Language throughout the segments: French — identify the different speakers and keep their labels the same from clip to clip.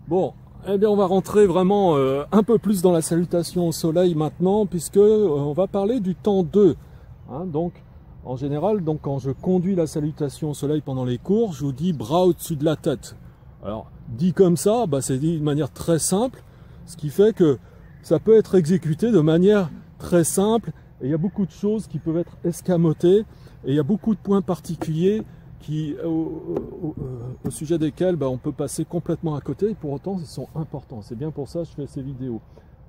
Speaker 1: Bon, eh bien on va rentrer vraiment un peu plus dans la salutation au soleil maintenant, puisque on va parler du temps 2. Hein, donc, en général, donc, quand je conduis la salutation au soleil pendant les cours, je vous dis bras au-dessus de la tête. Alors, dit comme ça, bah, c'est dit de manière très simple, ce qui fait que ça peut être exécuté de manière très simple, et il y a beaucoup de choses qui peuvent être escamotées, et il y a beaucoup de points particuliers qui, au sujet desquels on peut passer complètement à côté, et pour autant ils sont importants. C'est bien pour ça que je fais ces vidéos.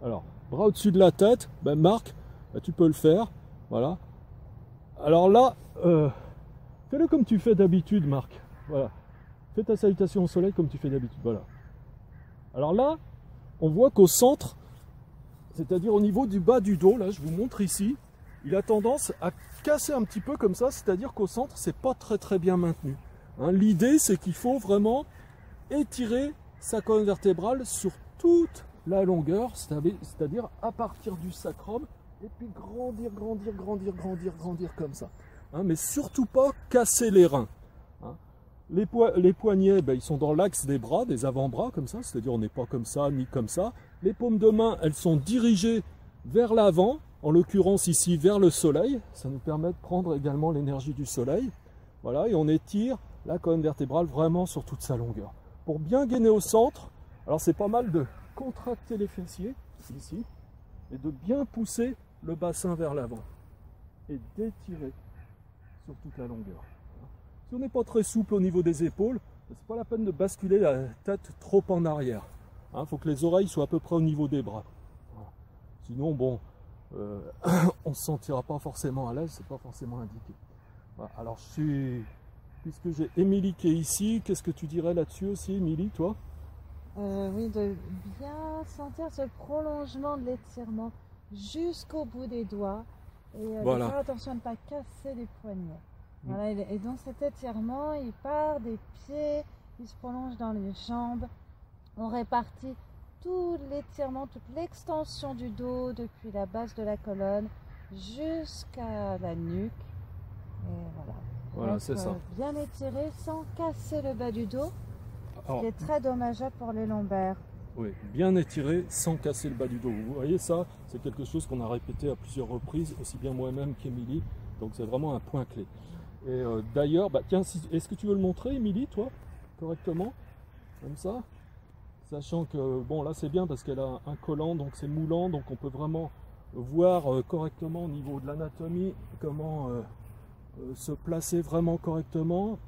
Speaker 1: Alors, bras au-dessus de la tête, Marc, tu peux le faire, voilà. Alors là, fais-le comme tu fais d'habitude, Marc, voilà. Fais ta salutation au soleil comme tu fais d'habitude, voilà. Alors là, on voit qu'au centre, c'est-à-dire au niveau du bas du dos, là je vous montre ici, il a tendance à casser un petit peu comme ça, c'est-à-dire qu'au centre, c'est pas très bien maintenu. Hein, l'idée, c'est qu'il faut vraiment étirer sa colonne vertébrale sur toute la longueur, c'est-à-dire à partir du sacrum, et puis grandir comme ça. Hein, mais surtout pas casser les reins. Hein. Les poignets, ils sont dans l'axe des bras, des avant-bras, comme ça, c'est-à-dire on n'est pas comme ça, ni comme ça. Les paumes de main, elles sont dirigées vers l'avant, en l'occurrence ici vers le soleil, ça nous permet de prendre également l'énergie du soleil. Voilà, et on étire la colonne vertébrale vraiment sur toute sa longueur. Pour bien gainer au centre, alors c'est pas mal de contracter les fessiers, ici, et de bien pousser le bassin vers l'avant. Et d'étirer sur toute la longueur. Si on n'est pas très souple au niveau des épaules, c'est pas la peine de basculer la tête trop en arrière. Il faut que les oreilles soient à peu près au niveau des bras. Voilà. Sinon, bon, on ne se sentira pas forcément à l'aise, c'est pas forcément indiqué. Voilà. Alors, puisque j'ai Émilie qui est ici, qu'est-ce que tu dirais là-dessus aussi, Émilie, toi?
Speaker 2: Oui, de bien sentir ce prolongement de l'étirement jusqu'au bout des doigts et
Speaker 1: voilà.
Speaker 2: de faire attention à ne pas casser les poignets. Voilà, et dans cet étirement, il part des pieds, il se prolonge dans les jambes. On répartit tout l'étirement, toute l'extension du dos depuis la base de la colonne jusqu'à la nuque. Et voilà.
Speaker 1: Voilà, c'est ça.
Speaker 2: Bien étiré sans casser le bas du dos,
Speaker 1: alors,
Speaker 2: ce qui est très dommageable pour les lombaires.
Speaker 1: Oui, bien étiré sans casser le bas du dos. Vous voyez ça, c'est quelque chose qu'on a répété à plusieurs reprises, aussi bien moi-même qu'Émilie. Donc c'est vraiment un point clé. Et d'ailleurs, tiens, est-ce que tu veux le montrer, Émilie, toi, correctement, comme ça? Sachant que, bon, là c'est bien parce qu'elle a un collant, donc c'est moulant, donc on peut vraiment voir correctement au niveau de l'anatomie comment se placer vraiment correctement.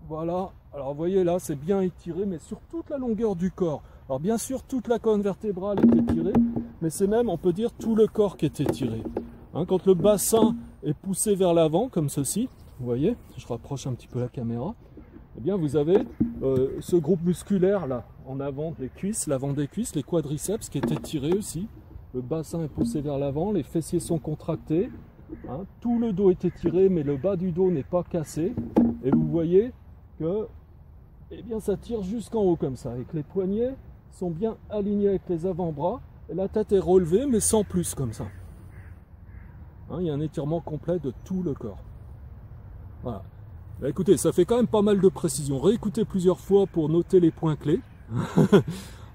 Speaker 1: Voilà, alors vous voyez là, c'est bien étiré, mais sur toute la longueur du corps. Alors bien sûr, toute la colonne vertébrale est étirée, mais c'est même, on peut dire, tout le corps qui est étiré. Hein, quand le bassin est poussé vers l'avant, comme ceci, vous voyez, je rapproche un petit peu la caméra, eh bien vous avez ce groupe musculaire là, en avant des cuisses, l'avant des cuisses, les quadriceps qui est étiré aussi. Le bassin est poussé vers l'avant, les fessiers sont contractés, hein, tout le dos est étiré, mais le bas du dos n'est pas cassé. Et vous voyez que ça tire jusqu'en haut comme ça, et que les poignets sont bien alignés avec les avant-bras, et la tête est relevée, mais sans plus comme ça. Hein, il y a un étirement complet de tout le corps. Voilà. Écoutez, ça fait quand même pas mal de précision. Réécoutez plusieurs fois pour noter les points clés.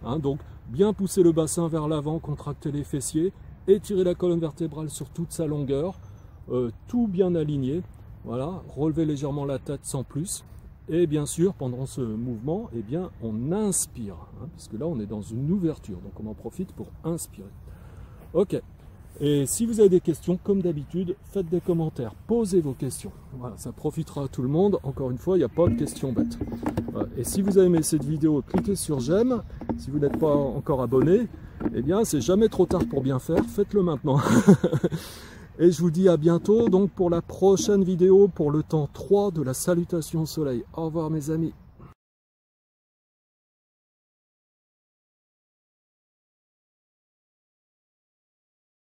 Speaker 1: Hein, donc, bien pousser le bassin vers l'avant, contracter les fessiers, étirer la colonne vertébrale sur toute sa longueur, tout bien aligné. Voilà, relever légèrement la tête sans plus. Et bien sûr, pendant ce mouvement, on inspire. Hein, puisque là, on est dans une ouverture. Donc, on en profite pour inspirer. Ok. Et si vous avez des questions, comme d'habitude, faites des commentaires, posez vos questions. Voilà, ça profitera à tout le monde. Encore une fois, il n'y a pas de questions bêtes. Voilà. Et si vous avez aimé cette vidéo, cliquez sur j'aime. Si vous n'êtes pas encore abonné, c'est jamais trop tard pour bien faire. Faites-le maintenant. Et je vous dis à bientôt donc pour la prochaine vidéo, pour le temps 3 de la salutation au soleil. Au revoir mes amis.